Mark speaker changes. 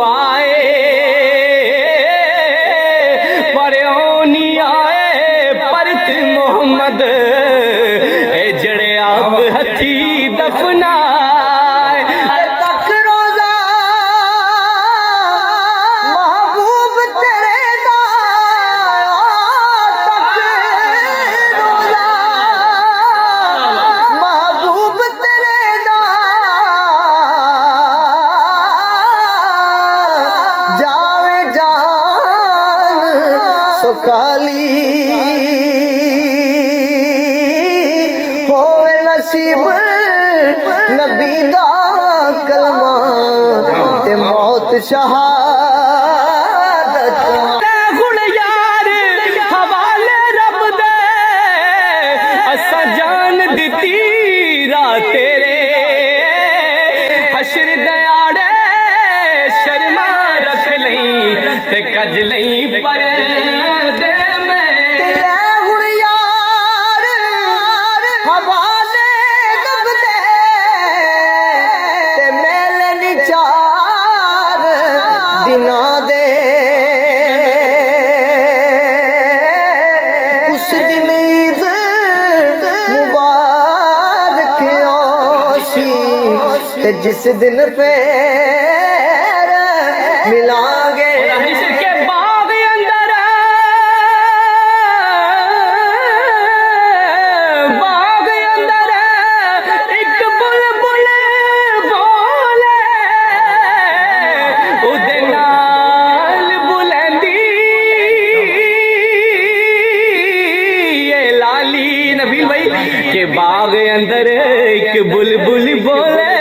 Speaker 1: आए पर ओनी आए परत मोहम्मद ए जड़े आप हथी दफना काली होवे नसीब नबी दा कलमा ते मौत शहादत गुण यार हवाले रब दे असा जान दिती रा तेरे हशर दयाड़े शर्मा रख लई ते कज लई पर उस दिन ईद मुबारक आसी जिस दिन पैर मिलांगे के बाग अंदर एक बुलबुल बोले उदे नाल बुलंदी ये लाली नबील भाई के बाग अंदर एक बुलबुल बोले